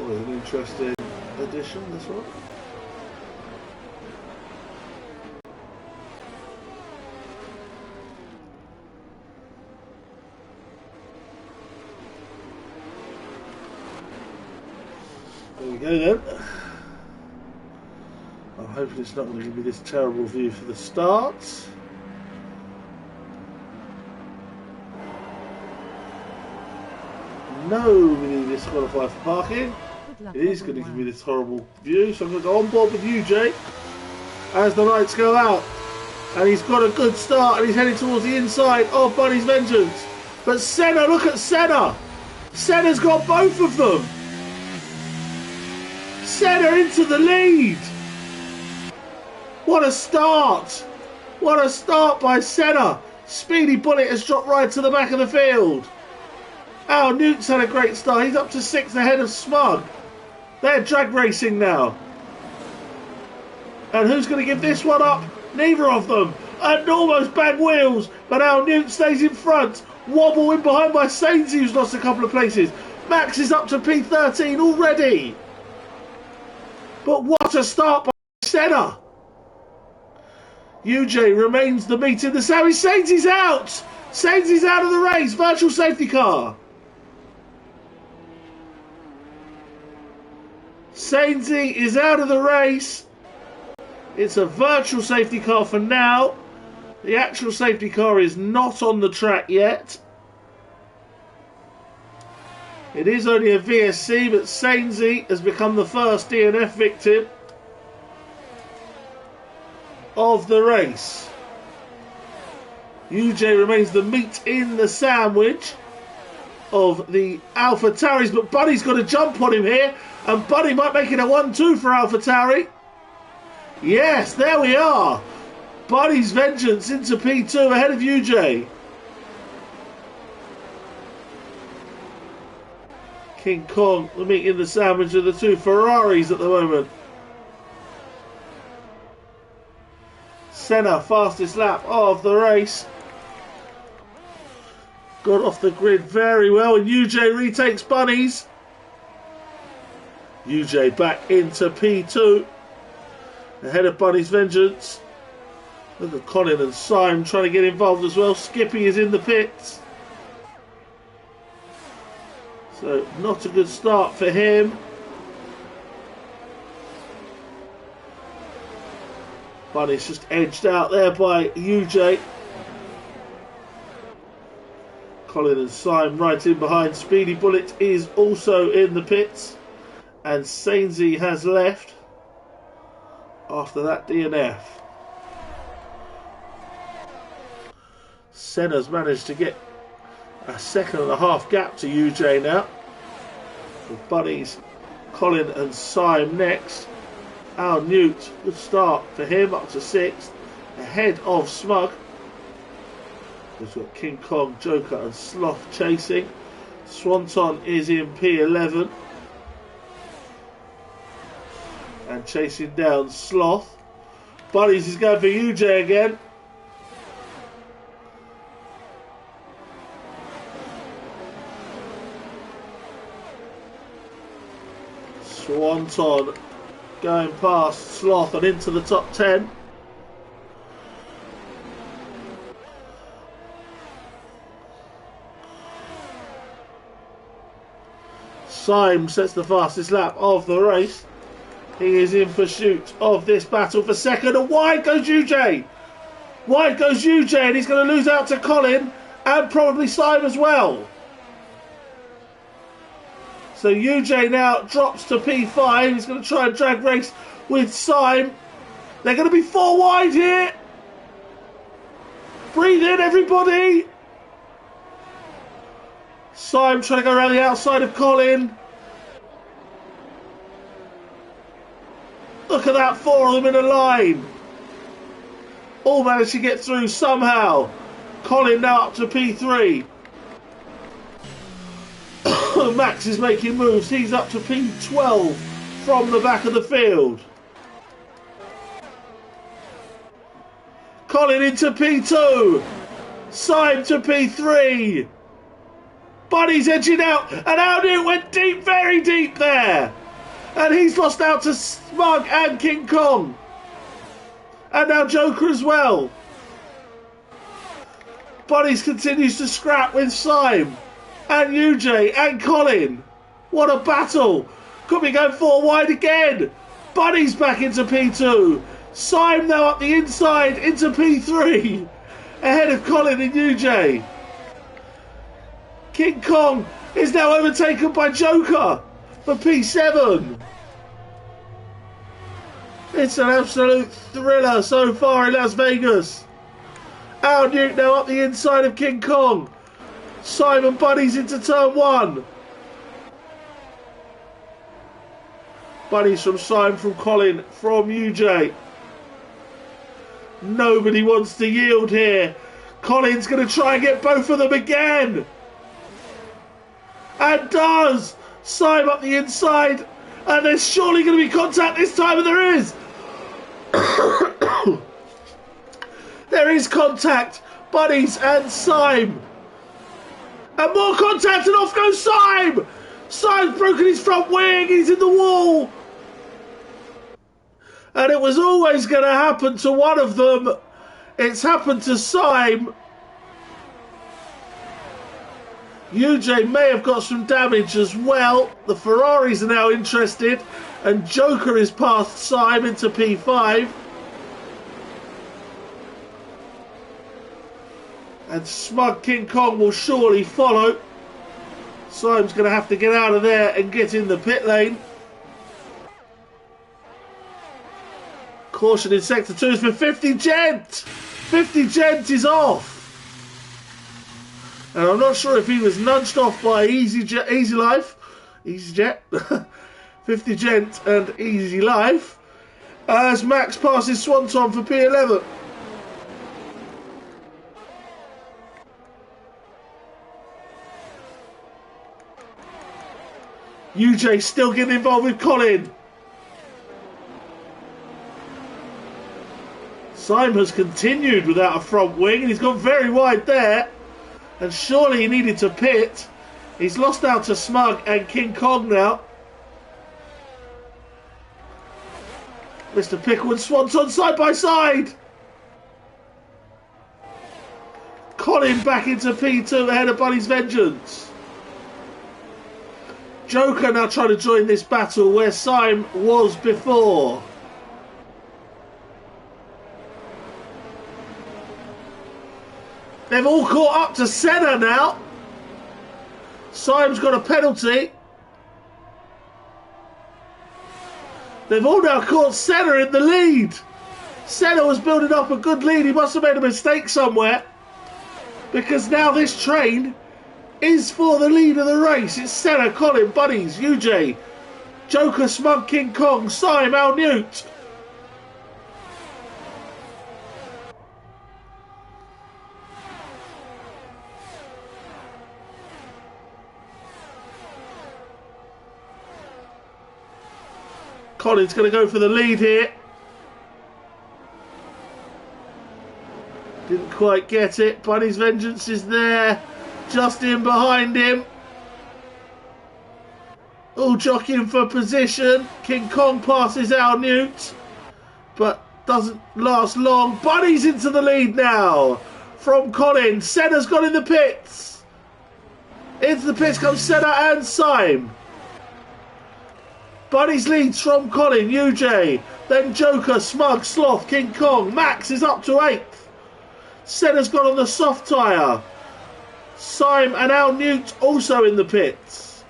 Always an interesting addition, this one. There we go then. I'm hoping it's not going to give me this terrible view for the start. Nobody disqualified for parking. It is going to give me this horrible view, so I'm going to go on board with UJ as the lights go out. And he's got a good start and he's heading towards the inside of Bunny's Vengeance. But Senna, look at Senna! Senna's got both of them! Senna into the lead! What a start! What a start by Senna! Speedy Bullet has dropped right to the back of the field. Al Newt's had a great start. He's up to 6th ahead of Smug. They're drag racing now. And who's going to give this one up? Neither of them. And almost bang wheels. But Al Newt stays in front. Wobble in behind by Sainsy, who's lost a couple of places. Max is up to P13 already. But what a start by Senna. UJ remains the meat in the sandwich. Sainsy's out. Sainsy's out of the race. Virtual safety car. Sainsy is out of the race. It's a virtual safety car for now. The actual safety car is not on the track yet. It is only a VSC, but Sainsy has become the first DNF victim of the race. UJ remains the meat in the sandwich of the AlphaTauris, but Bunny's got a jump on him here, and Bunny might make it a 1-2 for AlphaTauri. Yes, there we are. Bunny's Vengeance into P2 ahead of UJ. King Kong, the meat in the sandwich of the two Ferraris at the moment. Senna, fastest lap of the race. Got off the grid very well, and UJ retakes Bunny's. UJ back into P2 ahead of Bunny's Vengeance. Look at Colin and Simon trying to get involved as well. Skippy is in the pits. So not a good start for him. Bunny's just edged out there by UJ. Colin and Simon right in behind. Speedy Bullet is also in the pits. And Sainsy has left after that DNF. Senna's managed to get a 2.5 gap to UJ now. With Bunny's Colin and Simon next. Al Newt, good start for him, up to 6th. Ahead of Smug. We've got King Kong, Joker and Sloth chasing. Swanton is in P11. And chasing down Sloth. Bunnies is going for UJ again. Swanton going past Sloth and into the top 10. Syme sets the fastest lap of the race. He is in pursuit of this battle for second, and wide goes UJ. Wide goes UJ, and he's going to lose out to Colin and probably Syme as well. So UJ now drops to P5. He's going to try and drag race with Syme. They're going to be 4 wide here. Breathe in, everybody. Syme trying to go around the outside of Colin. Look at that, 4 of them in a line. All managed to get through somehow. Colin now up to P3. Max is making moves. He's up to P12 from the back of the field. Colin into P2. Syme to P3. Buddy's edging out, and Al Newt went deep, very deep there. And he's lost out to Smug and King Kong. And now Joker as well. Buddies continues to scrap with Syme and UJ and Colin. What a battle. Could be going 4 wide again. Buddies back into P2. Syme now up the inside into P3. Ahead of Colin and UJ. King Kong is now overtaken by Joker for P7. It's an absolute thriller so far in Las Vegas. Al Newt now up the inside of King Kong. Syme Buddies into turn 1. Buddies from Syme, from Colin, from UJ. Nobody wants to yield here. Colin's going to try and get both of them again. And does. Syme up the inside. And there's surely going to be contact this time, and there is. There is contact. Buddies and Syme. And more contact, and off goes Syme. Syme's broken his front wing. He's in the wall. And it was always going to happen to one of them. It's happened to Syme. UJ may have got some damage as well. The Ferraris are now interested. And Joker is past Syme into P5. And Smug King Kong will surely follow. Syme's going to have to get out of there and get in the pit lane. Caution in Sector 2 is for 50 Gent. 50 Gent is off. And I'm not sure if he was nudged off by EasyJet. 50 Gent and Easy Life. As Max passes Swanton for P11. UJ still getting involved with Colin. Syme has continued without a front wing, and he's gone very wide there. And surely he needed to pit. He's lost out to Smug and King Kong now. Mr. Pickle and Swanton side by side. Colin back into P2 ahead of Buddy's Vengeance. Joker now trying to join this battle where Syme was before. They've all caught up to Senna now. Syme's got a penalty. They've all now caught Senna in the lead. Senna was building up a good lead. He must have made a mistake somewhere. Because now this train is for the lead of the race. It's Senna, Colin, Buddies, UJ, Joker, Smug, King Kong, Syme, Al Newt. Colin's going to go for the lead here. Didn't quite get it. Buddy's Vengeance is there. Just in behind him. All jockeying for position. King Kong passes Al Newt. But doesn't last long. Buddy's into the lead now. From Colin. Senna's got in the pits. Into the pits comes Senna and Syme. Buddy's leads from Colin, UJ, then Joker, Smug, Sloth, King Kong. Max is up to 8th. Senna's got on the soft tyre. Syme and Al Newt also in the pits.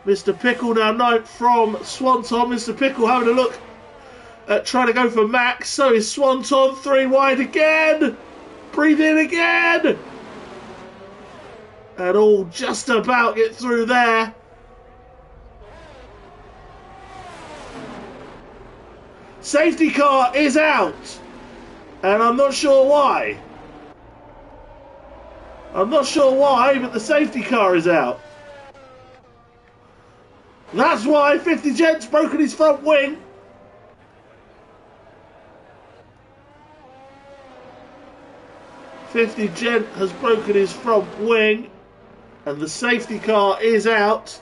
Mr. Pickle now 9th from Swanton. Mr. Pickle having a look at trying to go for Max. So is Swanton 3 wide again. Breathe in again. And all just about get through there. Safety car is out, and I'm not sure why. I'm not sure why, but the safety car is out. That's why 50 Gent's broken his front wing. 50 Gent has broken his front wing, and the safety car is out.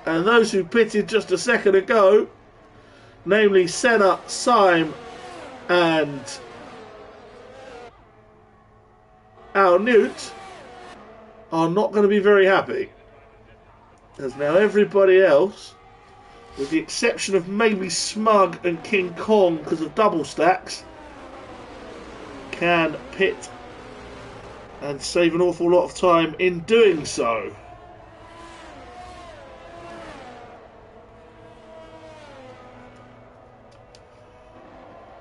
And those who pitted just a second ago, namely Senna, Syme and Al Newt, are not going to be very happy. As now everybody else, with the exception of maybe Smug and King Kong because of double stacks, can pit and save an awful lot of time in doing so.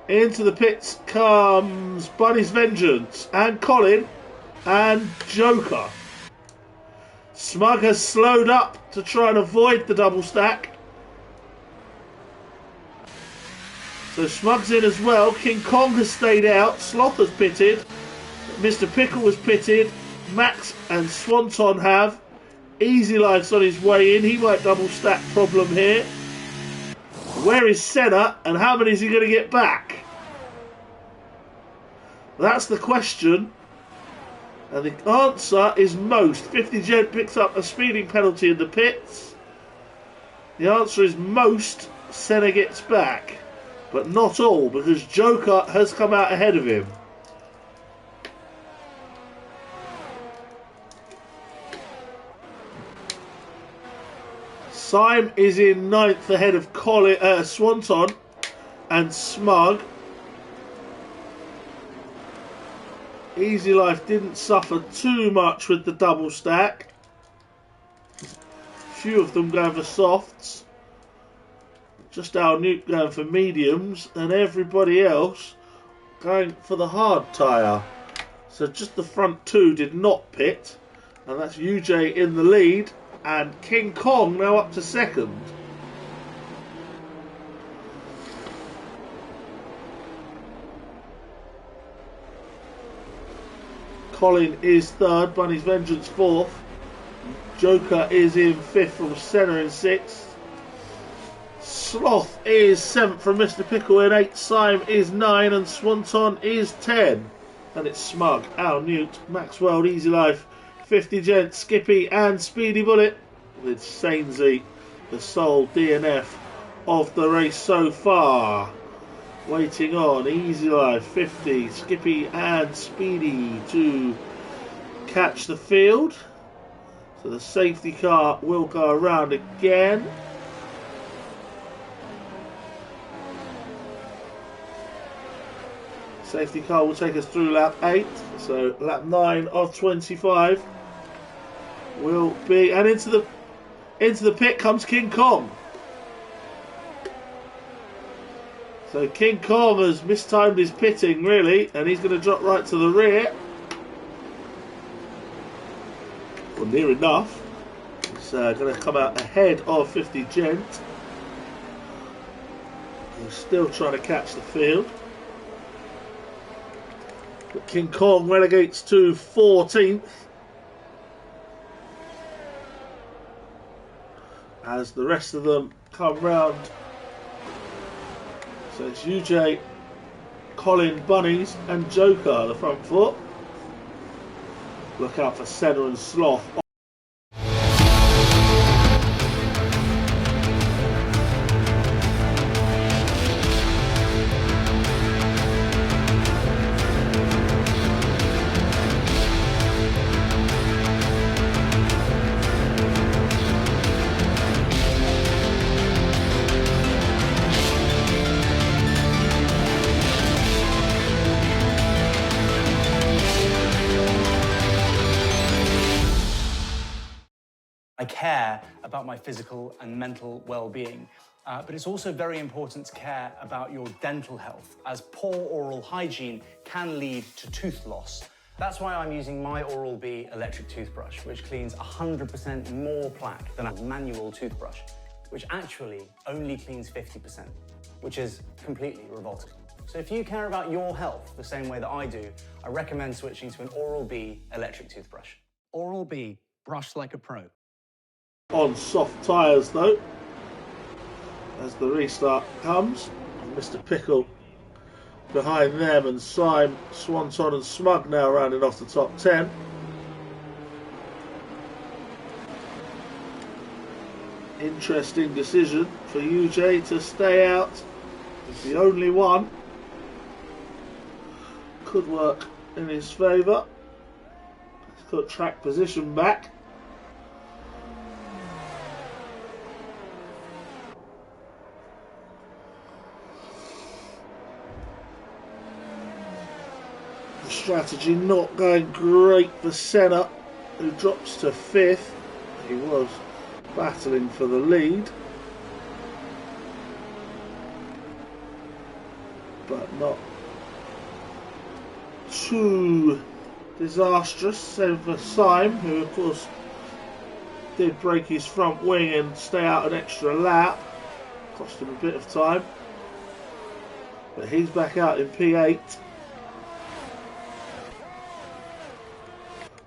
Into the pits comes Bunny's Vengeance and Colin and Joker. Smug has slowed up to try and avoid the double stack. So Smug's in as well. King Kong has stayed out. Sloth has pitted. Mr. Pickle was pitted. Max and Swanton have. Easy Life's on his way in. He might double stack problem here. Where is Senna and how many is he going to get back? That's the question. And the answer is most. 50 Gent picks up a speeding penalty in the pits. The answer is most Senna gets back. But not all, because Joker has come out ahead of him. Syme is in 9th ahead of Swanton and Smug. Easy Life didn't suffer too much with the double stack. Few of them going for softs. Just Al Newt going for mediums, and everybody else going for the hard tyre. So just the front two did not pit, and that's UJ in the lead. And King Kong now up to second. Colin is third, Bunny's Vengeance fourth. Joker is in fifth from Senna in sixth. Sloth is seventh from Mr. Pickle in eighth. Syme is 9 and Swanton is 10. And it's Smug, Al Newt, Maxwell, Easy Life, 50 Gent, Skippy and Speedy Bullet, with Sainsy, the sole DNF of the race so far. Waiting on Easy Life, 50, Skippy and Speedy to catch the field. So the safety car will go around again. Safety car will take us through lap 8. So lap 9 of 25 will be, and into the pit comes King Kong. So King Kong has mistimed his pitting really, and he's going to drop right to the rear. Well, near enough. He's going to come out ahead of 50 Gent. He's still trying to catch the field. But King Kong relegates to 14th. As the rest of them come round. So it's UJ, Colin, Bunnies and Joker, the front foot. Look out for Senna and Sloth. I care about my physical and mental well-being, but it's also very important to care about your dental health, as poor oral hygiene can lead to tooth loss. That's why I'm using my Oral-B electric toothbrush, which cleans 100% more plaque than a manual toothbrush, which actually only cleans 50%, which is completely revolting. So if you care about your health the same way that I do, I recommend switching to an Oral-B electric toothbrush. Oral-B, brush like a pro. On soft tyres though, as the restart comes. And Mr. Pickle behind them, and Syme, Swanton and Smug now rounding off the top 10. Interesting decision for UJ to stay out. He's the only one. Could work in his favour. He's got track position back. The strategy not going great for Senna, who drops to 5th. He was battling for the lead, but not too disastrous. Same for Syme, who of course did break his front wing and stay out an extra lap. Cost him a bit of time, but he's back out in P8.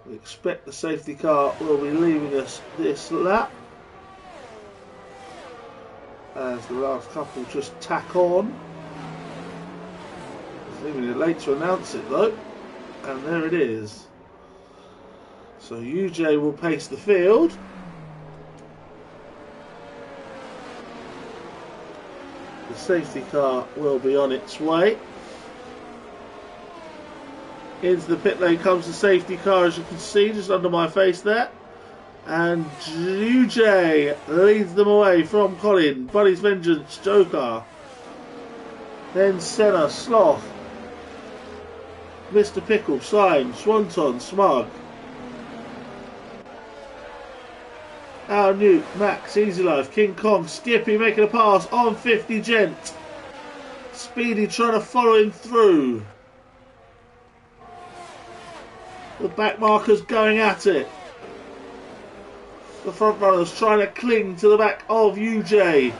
We expect the safety car will be leaving us this lap, as the last couple just tack on. It's leaving it late to announce it though, and there it is. So UJ will pace the field. The safety car will be on its way. Into the pit lane comes the safety car, as you can see, just under my face there. And UJ leads them away from Colin, Buddy's Vengeance, Joker. Then Senna, Sloth, Mr. Pickle, Syme, Swanton, Smug. Our Newt, Max, Easy Life, King Kong, Skippy making a pass on 50 Gent. Speedy trying to follow him through. The back markers going at it. The front runners trying to cling to the back of UJ.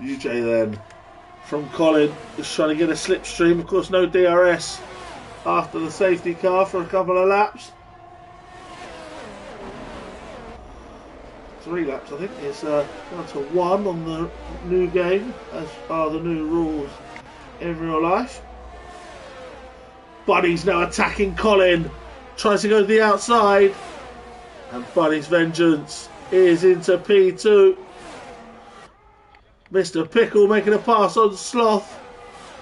UJ then from Colin is trying to get a slipstream. Of course, no DRS after the safety car for a couple of laps. 3 laps, I think. It's down to 1 on the new game, as are the new rules in real life. Buddy's now attacking Colin, tries to go to the outside, and Buddy's Vengeance is into P2. Mr. Pickle making a pass on Sloth.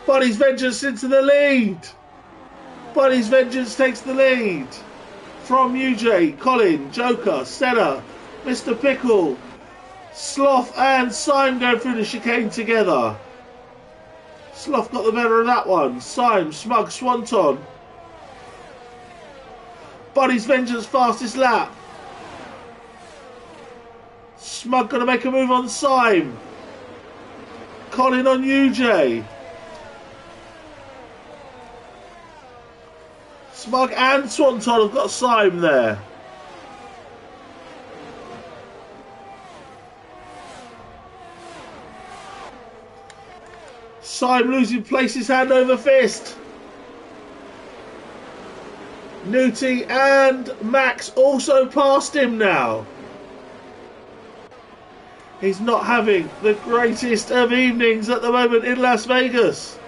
Buddy's Vengeance into the lead. Buddy's Vengeance takes the lead from UJ, Colin, Joker, Senna, Mr. Pickle, Sloth and Syme going through the chicane together. Sloth got the better of that one. Syme, Smug, Swanton. Buddy's Vengeance fastest lap. Smug going to make a move on Syme. Colin on UJ. Smug and Swanton have got Syme there. Syme losing places hand over fist. Newty and Max also past him now. He's not having the greatest of evenings at the moment in Las Vegas.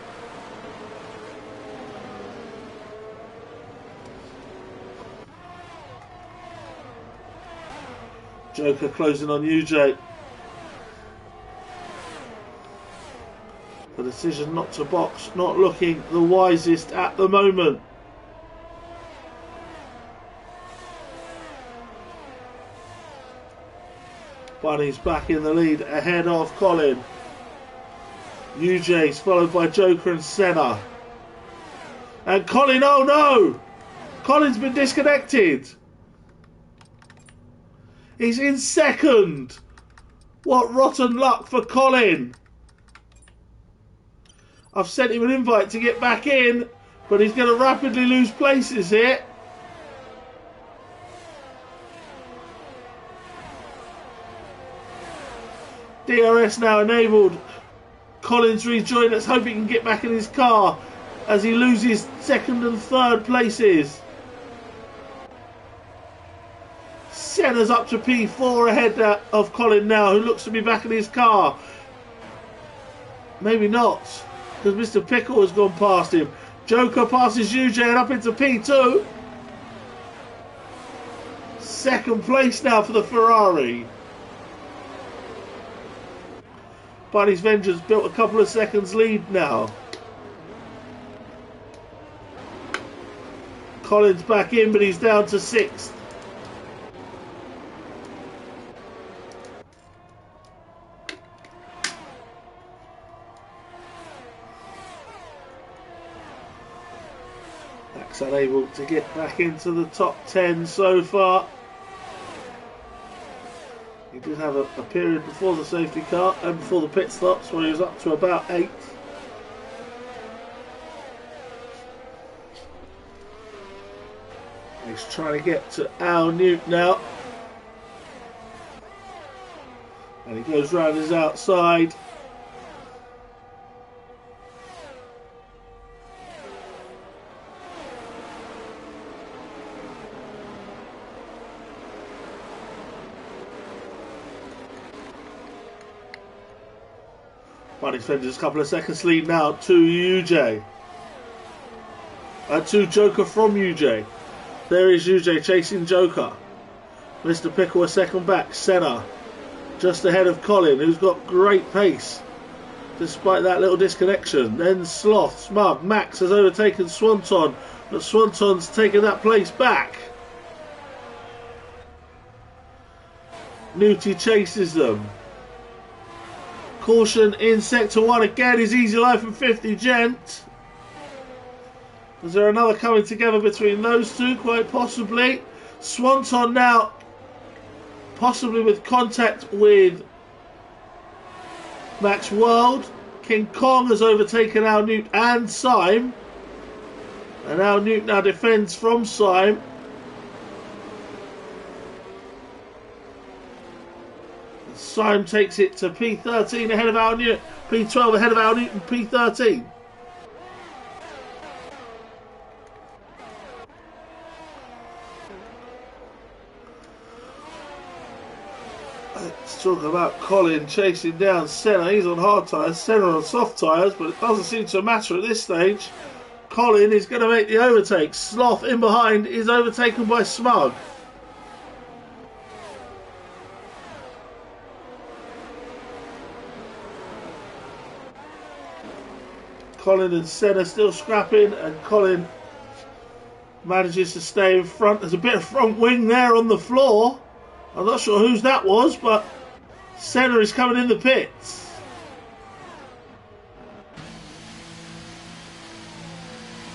Joker closing on UJ. The decision not to box, not looking the wisest at the moment. Bunny's back in the lead ahead of Colin. UJ's followed by Joker and Senna. And Colin, oh no! Colin's been disconnected. He's in second. What rotten luck for Colin. I've sent him an invite to get back in, but he's going to rapidly lose places here. DRS now enabled. Colin's rejoined. Let's hope he can get back in his car. as he loses second and third places. Senna's up to P4 ahead of Colin now, who looks to be back in his car. Maybe not, because Mr. Pickle has gone past him. Joker passes UJ and up into P2. Second place now for the Ferrari. Bunny's Vengeance built a couple of seconds lead now. Colin's back in, but he's down to 6th. Max unable to get back into the top 10 so far. He did have a period before the safety car and before the pit stops where he was up to about 8th. He's trying to get to Al Newt now. And he goes round his outside. Bunny's Vengeance a couple of seconds lead now to UJ. To Joker from UJ. There is UJ chasing Joker. Mr. Pickle a second back. Senna just ahead of Colin, who's got great pace despite that little disconnection. Then Sloth, Smug, Max has overtaken Swanton, but Swanton's taken that place back. Newty chases them. Caution in sector 1 again is Easy Life and 50 Gent. Is there another coming together between those two? Quite possibly. Swanton now possibly with contact with Max World. King Kong has overtaken Al Newt and Syme. And Al Newt now defends from Syme. Syme takes it to P13 ahead of Al Newt. P12 ahead of Al Newt and P13. Let's talk about Colin chasing down Senna. He's on hard tyres, Senna on soft tyres, but it doesn't seem to matter at this stage. Colin is going to make the overtake. Sloth in behind is overtaken by Smug. Colin and Senna still scrapping, and Colin manages to stay in front. There's a bit of front wing there on the floor. I'm not sure whose that was, but Senna is coming in the pits.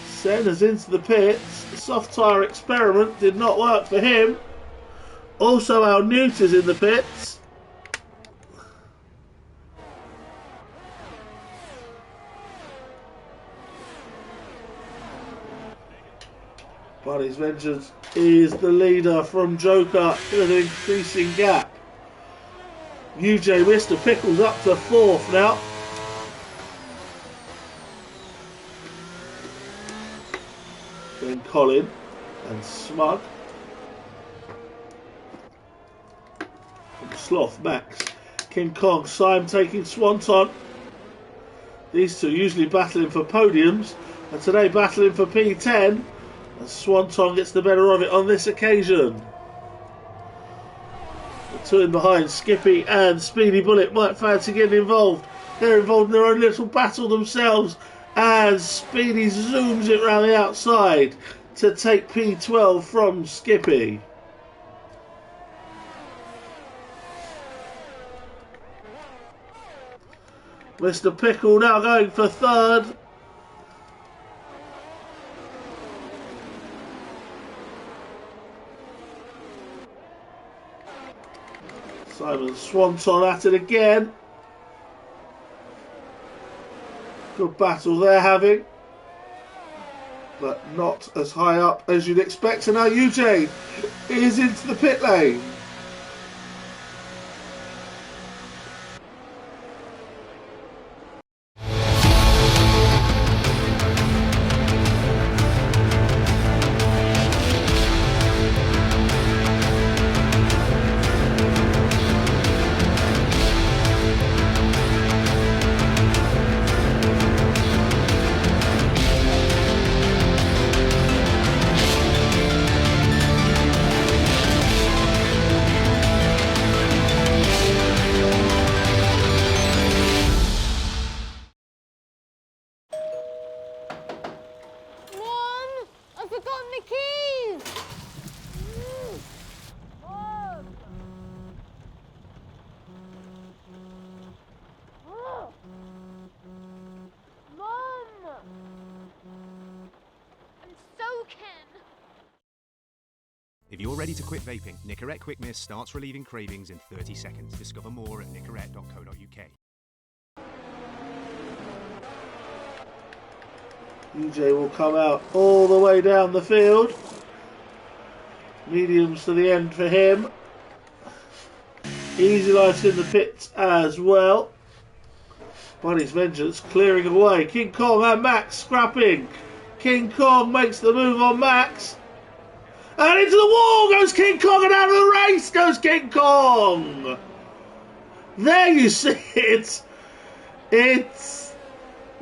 Senna's into the pits. The soft tyre experiment did not work for him. Also, Al Newt is in the pits. Bunny's Vengeance is the leader from Joker with an increasing gap. UJ Mr. Pickles up to 4th now. Then Colin and Smug. And Sloth, Max. King Kong, Syme taking Swanton. These two usually battling for podiums, and today battling for P10. And Swanton gets the better of it on this occasion. The two in behind, Skippy and Speedy Bullet, might fancy getting involved. They're involved in their own little battle themselves. And Speedy zooms it round the outside to take P12 from Skippy. Mr. Pickle now going for 3rd. Simon Swanton at it again. Good battle they're having, but not as high up as you'd expect. And now UJ is into the pit lane. If you're ready to quit vaping, Nicorette Quick Mist starts relieving cravings in 30 seconds. Discover more at nicorette.co.uk. UJ will come out all the way down the field. Mediums to the end for him. Easy Life's in the pits as well. Bunny's Vengeance clearing away. King Kong and Max scrapping. King Kong makes the move on Max. And into the wall goes King Kong, and out of the race goes King Kong. There you see it.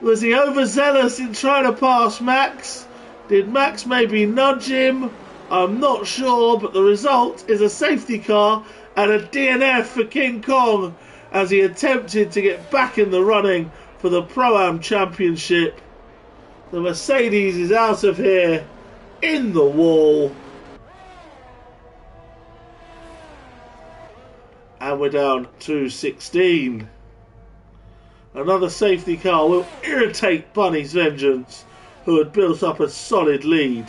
Was he overzealous in trying to pass Max? Did Max maybe nudge him? I'm not sure, but the result is a safety car and a DNF for King Kong as he attempted to get back in the running for the Pro-Am Championship. The Mercedes is out of here in the wall. And we're down to 16. Another safety car will irritate Bunny's Vengeance, who had built up a solid lead.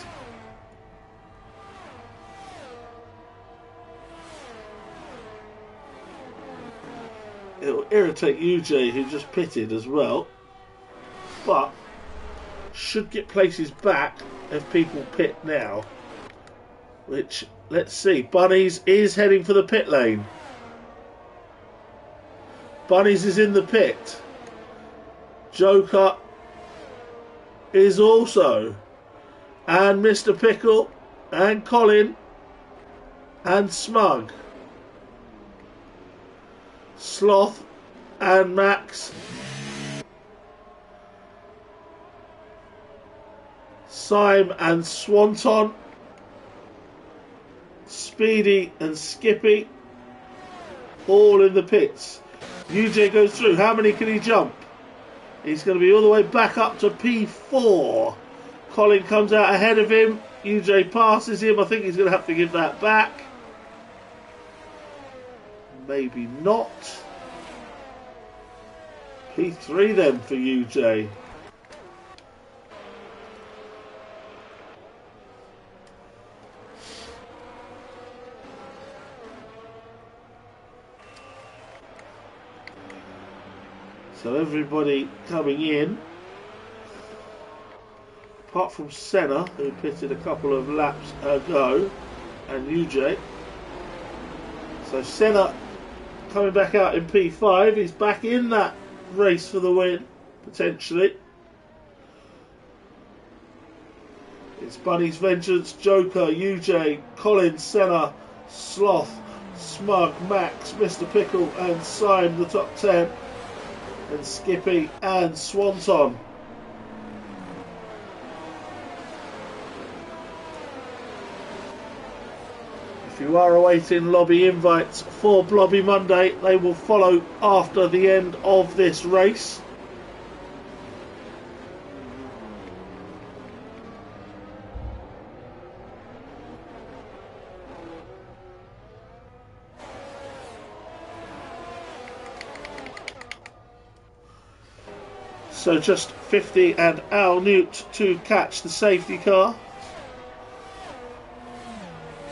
It will irritate UJ, who just pitted as well, but should get places back if people pit now. Which, let's see, Bunny's is heading for the pit lane. Bunny's is in the pit. Joker is also. And Mr. Pickle and Colin and Smug. Sloth and Max. Syme and Swanton. Speedy and Skippy. All in the pits. UJ goes through. How many can he jump? He's going to be all the way back up to P4. Colin comes out ahead of him. UJ passes him. I think he's going to have to give that back. Maybe not. P3 then for UJ. So everybody coming in, apart from Senna, who pitted a couple of laps ago, and UJ. So Senna coming back out in P5, he's back in that race for the win, potentially. It's Bunny's Vengeance, Joker, UJ, Colin, Senna, Sloth, Smug, Max, Mr. Pickle and Syme, the top 10. And Skippy and Swanton. If you are awaiting lobby invites for Blobby Monday, they will follow after the end of this race. So just 50 and Al Newt to catch the safety car.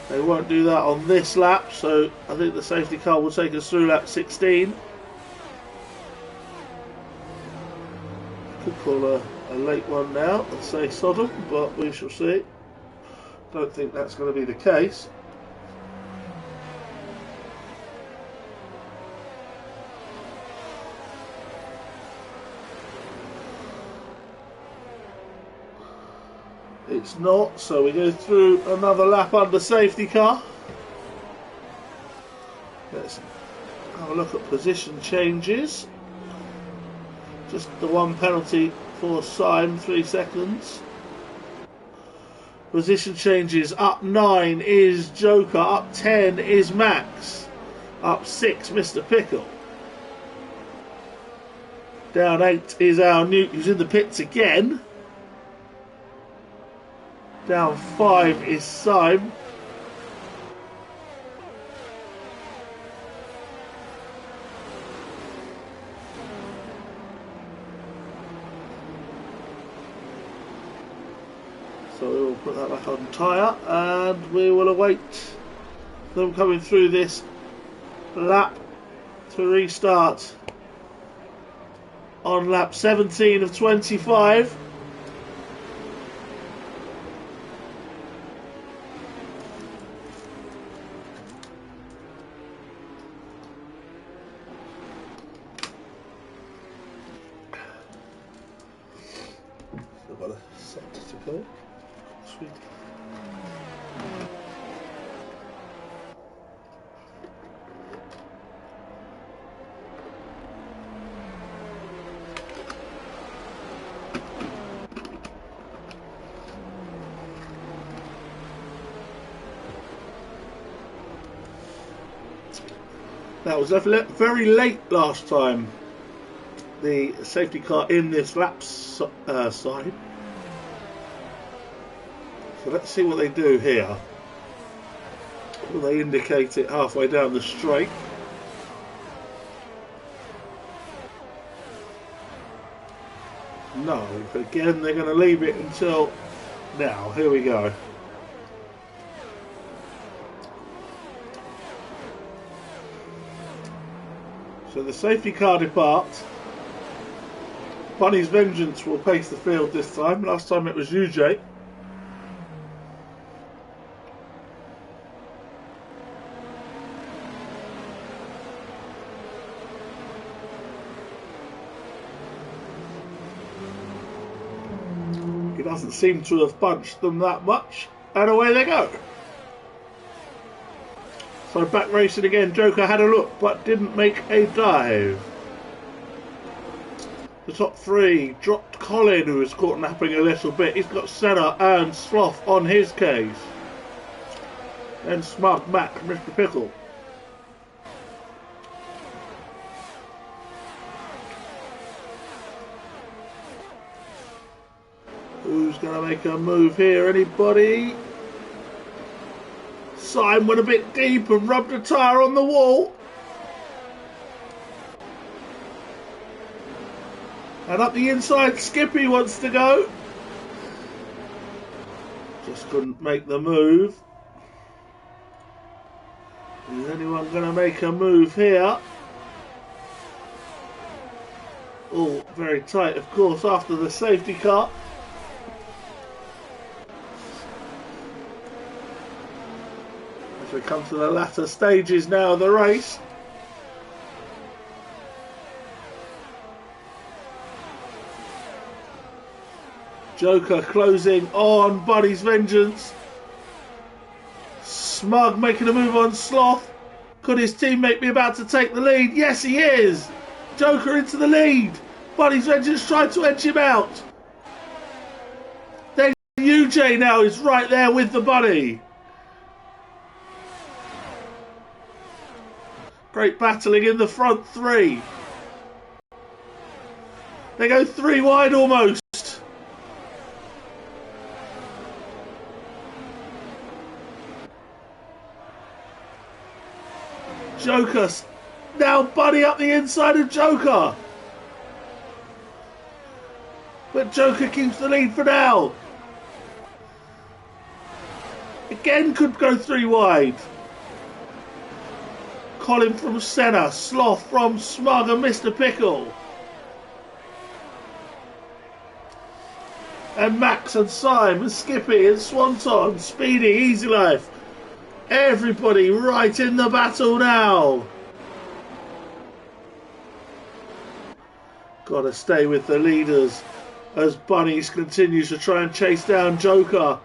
They won't do that on this lap, so I think the safety car will take us through lap 16. Could call a late one now and say Sodom, but we shall see. Don't think that's going to be the case. It's not, so we go through another lap under safety car. Let's have a look at position changes. Just the one penalty for Syme, 3 seconds. Position changes. Up 9 is Joker. Up 10 is Max. Up 6, Mr. Pickle. Down 8 is our Newt, who's in the pits again. Down 5 is Syme. So we will put that back on tyre and we will await them coming through this lap to restart on lap 17 of 25. Still got a set to go. Sweet. That was very late last time, the safety car in this lap side. So let's see what they do here. Will they indicate it halfway down the straight? No, again they're going to leave it until now. Here we go. So the safety car departs. Bunny's Vengeance will pace the field this time. Last time it was UJ. He doesn't seem to have punched them that much. And away they go. So back racing again, Joker had a look but didn't make a dive. The top three dropped Colin, who was caught napping a little bit. He's got Senna and Sloth on his case. Then Smug, Mac, Mr. Pickle. Who's going to make a move here? Anybody? Simon went a bit deep and rubbed a tyre on the wall. And up the inside, Skippy wants to go. Just couldn't make the move. Is anyone going to make a move here? All very tight, of course, after the safety car. As we come to the latter stages now of the race. Joker closing on Bunny's Vengeance. Smug making a move on Sloth. Could his teammate be about to take the lead? Yes, he is. Joker into the lead. Bunny's Vengeance tried to edge him out. Then UJ now is right there with the Bunny. Great battling in the front three. They go three wide almost. Joker, now Bunny up the inside of Joker. But Joker keeps the lead for now. Again could go three wide. Colin from Senna, Sloth from Smug and Mr. Pickle. And Max and Simon, Skippy and Swanton, Speedy, Easy Life. Everybody right in the battle now. Gotta stay with the leaders as Bunnies continues to try and chase down Joker.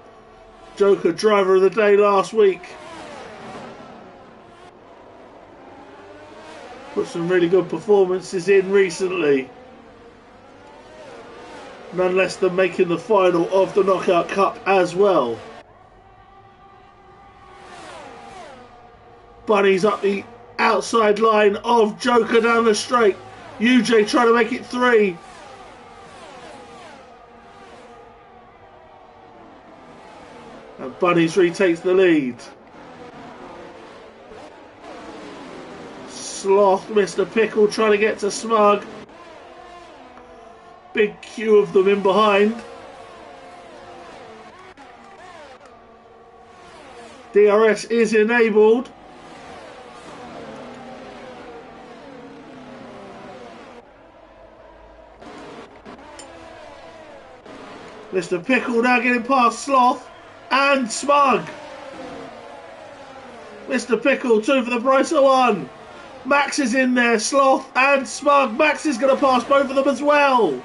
Joker, driver of the day last week. Put some really good performances in recently. None less than making the final of the Knockout Cup as well. Bunny's up the outside line of Joker down the straight. UJ trying to make it three. And Bunnies retakes the lead. Sloth, Mr. Pickle trying to get to Smug. Big queue of them in behind. DRS is enabled. Mr. Pickle now getting past Sloth and Smug. Mr. Pickle, 2 for the price of 1. Max is in there, Sloth and Smug. Max is going to pass both of them as well.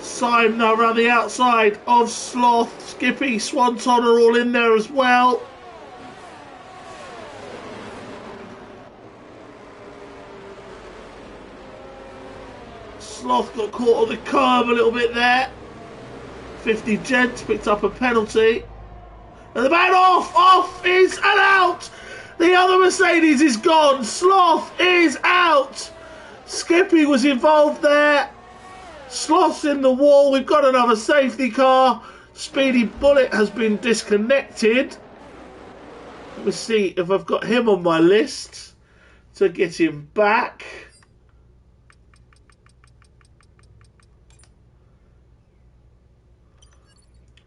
Syme now around the outside of Sloth. Skippy, Swanton are all in there as well. Sloth got caught on the curb a little bit there. 50 Gents picked up a penalty. And the man off is and out. The other Mercedes is gone. Sloth is out. Skippy was involved there. Sloth's in the wall. We've got another safety car. Speedy Bullet has been disconnected. Let me see if I've got him on my list to get him back.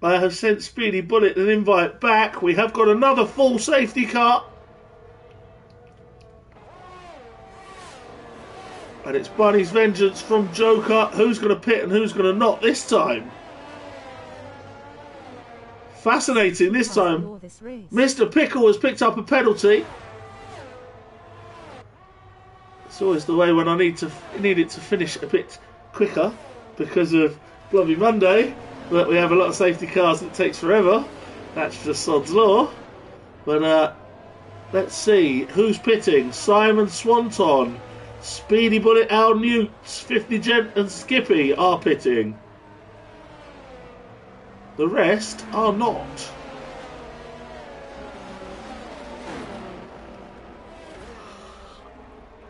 I have sent Speedy Bullet an invite back. We have got another full safety car. And it's Bunny's Vengeance from Joker. Who's going to pit and who's going to not this time? Fascinating this time. Mr. Pickle has picked up a penalty. It's always the way when I need it to finish a bit quicker because of Bloody Monday. But we have a lot of safety cars and it takes forever. That's just sod's law. But let's see. Who's pitting? Simon Swanton. Speedy Bullet, Al Newts, 50 Gent and Skippy are pitting. The rest are not.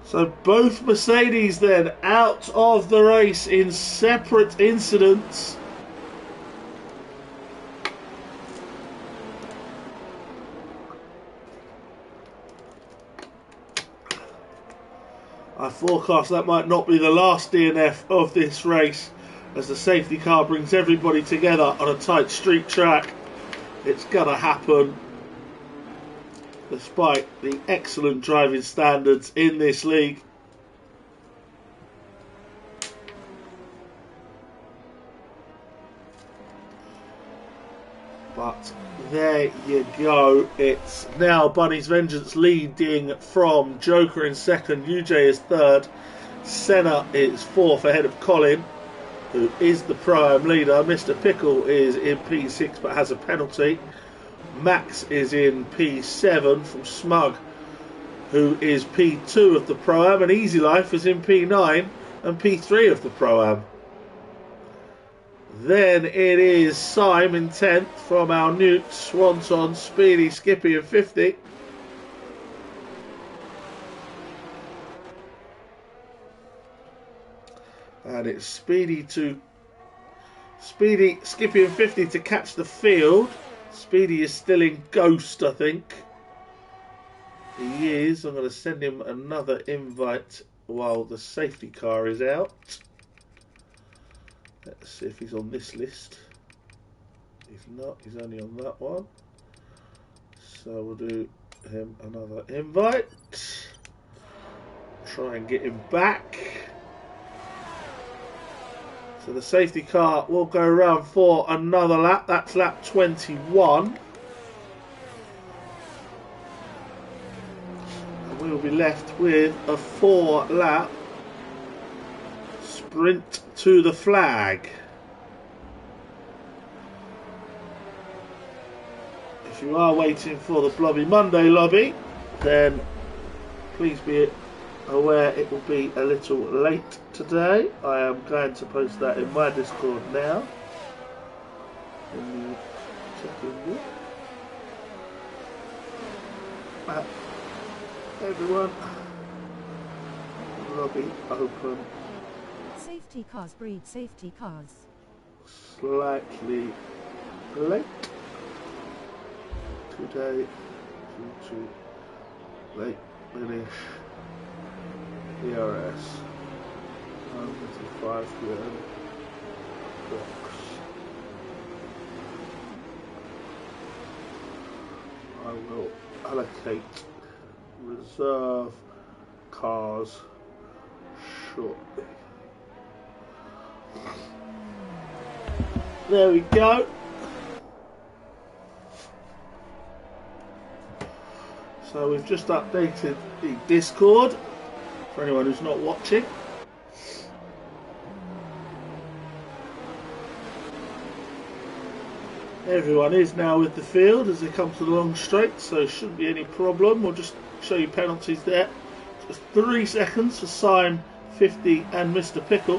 So both Mercedes then out of the race in separate incidents. I forecast that might not be the last DNF of this race as the safety car brings everybody together on a tight street track. It's gonna happen despite the excellent driving standards in this league. But there you go. It's now Bunny's Vengeance leading from Joker in second. UJ is third. Senna is fourth ahead of Colin, who is the Pro-Am leader. Mr. Pickle is in P6 but has a penalty. Max is in P7 from Smug, who is P2 of the Pro-Am. And Easy Life is in P9 and P3 of the Pro-Am. Then it is Syme in 10th from our Newt, Swanton, Speedy, Skippy in 50. And it's Speedy, Skippy in 50 to catch the field. Speedy is still in Ghost, I think. He is. I'm going to send him another invite while the safety car is out. Let's see if he's on this list. He's not, he's only on that one. So we'll do him another invite. Try and get him back. So the safety car will go around for another lap. That's lap 21. And we will be left with a 4-lap sprint to the flag. If you are waiting for the Blobby Monday lobby, then please be aware it will be a little late today. I am going to post that in my Discord now. Can you check in there? Everyone, lobby open. Safety cars breed safety cars. Slightly late today due to late finish. DRS 5 p.m. box. I will allocate reserve cars shortly. There we go. So we've just updated the Discord for anyone who's not watching. Everyone is now with the field as they come to the long straight, so shouldn't be any problem. We'll just show you penalties there. Just 3 seconds for Syme, 50 and Mr. Pickle,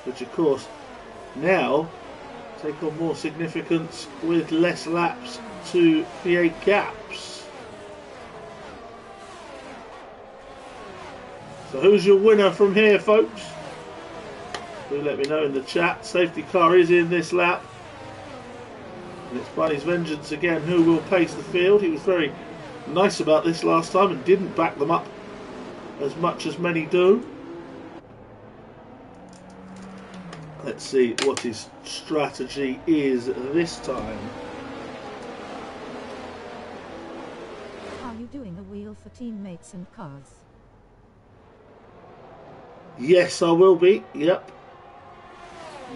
which of course now take on more significance with less laps to create gaps. So who's your winner from here, folks? Do let me know in the chat. Safety car is in this lap. And it's Bunny's Vengeance again who will pace the field. He was very nice about this last time and didn't back them up as much as many do. Let's see what his strategy is this time. Are you doing a wheel for teammates and cars? Yes, I will be. Yep.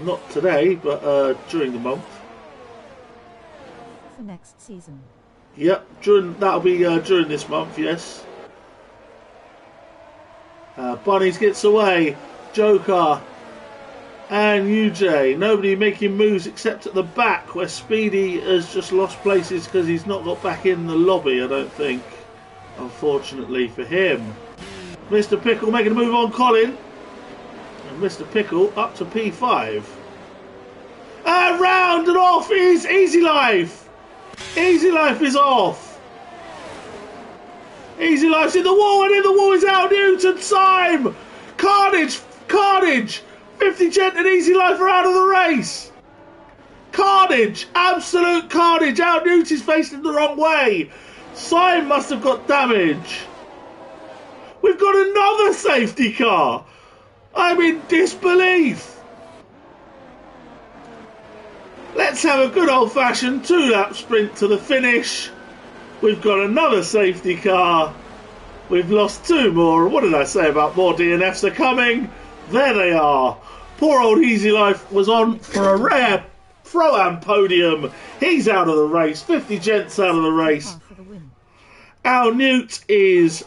Not today, but during the month. For next season? Yep, that'll be during this month, yes. Bunnies gets away. Joker and UJ. Nobody making moves except at the back where Speedy has just lost places because he's not got back in the lobby, I don't think. Unfortunately for him. Mr. Pickle making a move on Colin. And Mr. Pickle up to P5. And round and off is Easy Life. Easy Life is off. Easy Life's in the wall, and in the wall is Al Newton. Syme. Carnage. 50 Gent and Easy Life are out of the race. Carnage. Absolute carnage. Al Newton's facing the wrong way. Syme must have got damage. We've got another safety car. I'm in disbelief. Let's have a good old-fashioned 2-lap sprint to the finish. We've got another safety car. We've lost 2 more. What did I say about more DNFs are coming? There they are. Poor old Easy Life was on for a rare Pro-Am podium. He's out of the race. 50 Gents out of the race. Al Newt has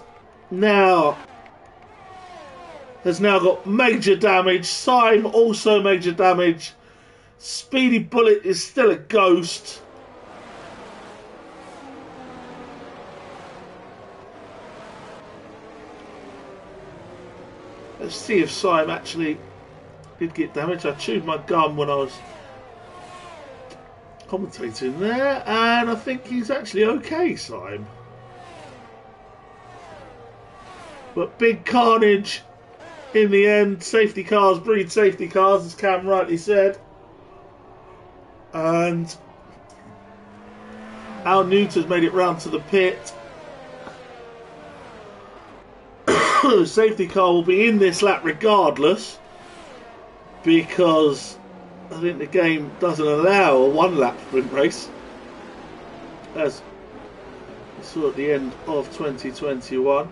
now got major damage. Syme also major damage. Speedy Bullet is still a ghost. Let's see if Syme actually did get damaged. I chewed my gum when I was commentating there, and I think he's actually okay, Syme. But big carnage in the end. Safety cars breed safety cars, as Cam rightly said. And Al Newt has made it round to the pit. Safety car will be in this lap regardless, because I think the game doesn't allow a 1-lap sprint race, as we saw at the end of 2021.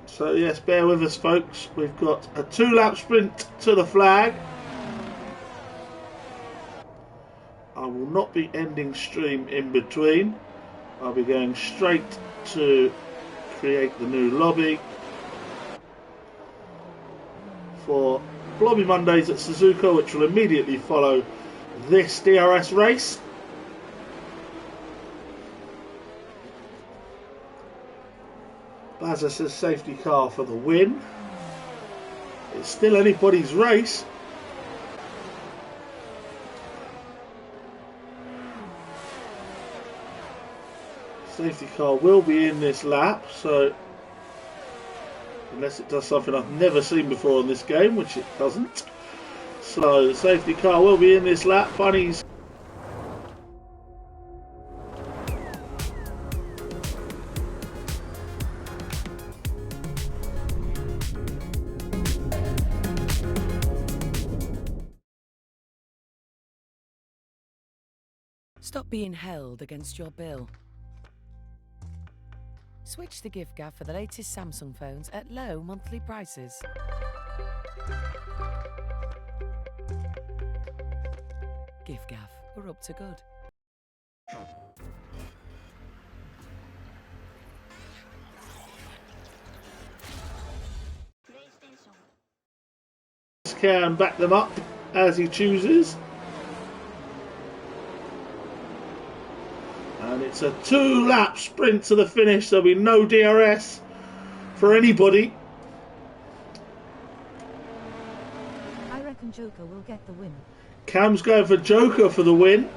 So yes, bear with us folks, we've got a 2-lap sprint to the flag. I will not be ending stream in between. I'll be going straight to create the new lobby for Blobby Mondays at Suzuka, which will immediately follow this DRS race. Bazza says safety car for the win. It's still anybody's race. Safety car will be in this lap, so Unless it does something I've never seen before in this game, which it doesn't. So the safety car will be in this lap. Bunnies. Stop being held against your bill. Switch to gift-gaff for the latest Samsung phones at low monthly prices. Gift-gaff, we're up to good. Can back them up as he chooses. And it's a 2-lap sprint to the finish. There'll be no DRS for anybody. I reckon Joker will get the win. Cam's going for Joker for the win.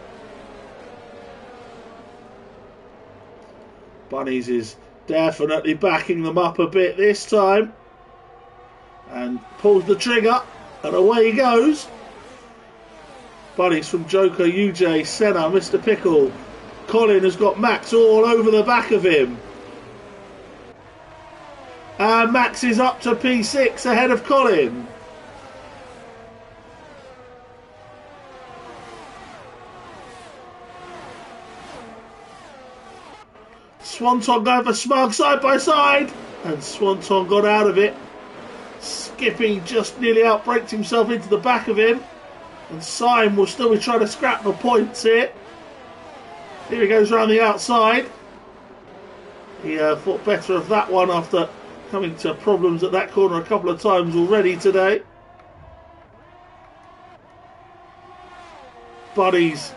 Bunnies is definitely backing them up a bit this time. And pulls the trigger. And away he goes. Bunnies from Joker, UJ, Senna, Mr. Pickle. Colin has got Max all over the back of him. And Max is up to P6 ahead of Colin. Swanton going for Smug side by side. And Swanton got out of it. Skippy just nearly outbraked himself into the back of him. And Syme will still be trying to scrap the points here. Here he goes round the outside. He thought better of that one after coming to problems at that corner a couple of times already today. Buddies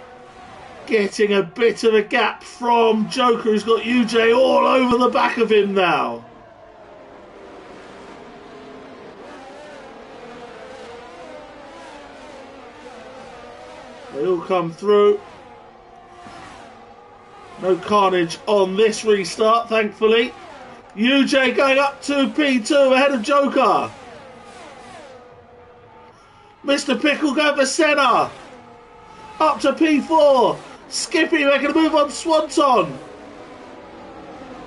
getting a bit of a gap from Joker, who's got UJ all over the back of him now. They all come through. No carnage on this restart, thankfully. UJ going up to P2 ahead of Joker. Mr. Pickle going for Senna. Up to P4. Skippy making a move on Swanton.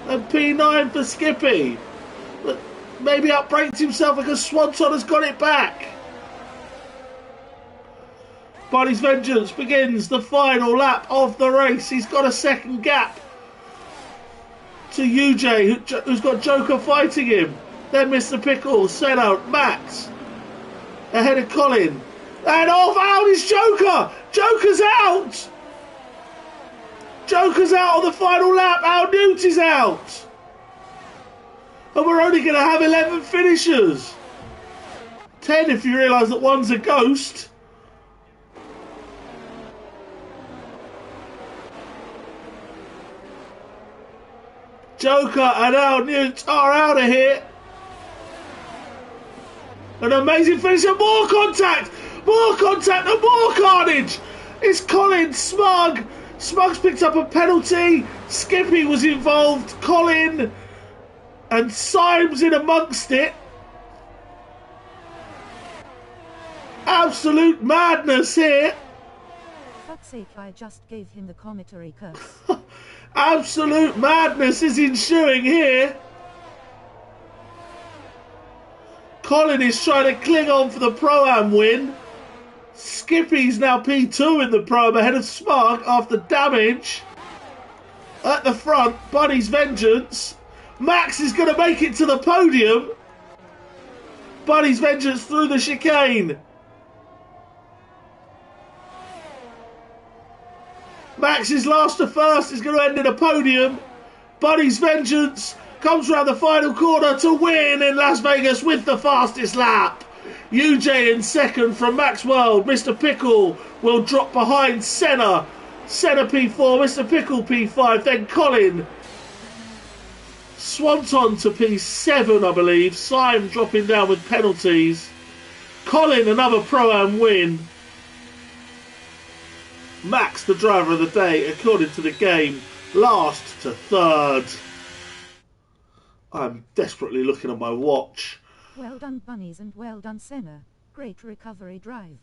And P9 for Skippy. But maybe outbraked himself because Swanton has got it back. Bunny's Vengeance begins the final lap of the race. He's got a second gap to UJ, who's got Joker fighting him. Then Mr. Pickle, Senna, Max ahead of Colin. And off out is Joker! Joker's out! Joker's out on the final lap. Our Newt is out. And we're only going to have 11 finishers. 10 if you realise that one's a ghost. Joker and Al Newt are out of here. An amazing finish and more contact and more carnage. It's Colin, Smug. Smug's picked up a penalty. Skippy was involved. Colin and Syme's in amongst it. Absolute madness here. For fuck's sake, I just gave him the commentary curse. Absolute madness is ensuing here. Colin is trying to cling on for the Pro-Am win. Skippy's now P2 in the Pro-Am ahead of Smug after damage. At the front, Bunny's Vengeance. Max is going to make it to the podium. Bunny's Vengeance through the chicane. Max's last to first is going to end in a podium. Bunny's Vengeance comes round the final corner to win in Las Vegas with the fastest lap. UJ in second from Max World. Mr. Pickle will drop behind Senna. Senna P4, Mr. Pickle P5, then Colin. Swanton to P7, I believe. Syme dropping down with penalties. Colin, another Pro-Am win. Max, the driver of the day, according to the game, last to third. I'm desperately looking at my watch. Well done, bunnies, and well done, Senna. Great recovery drive.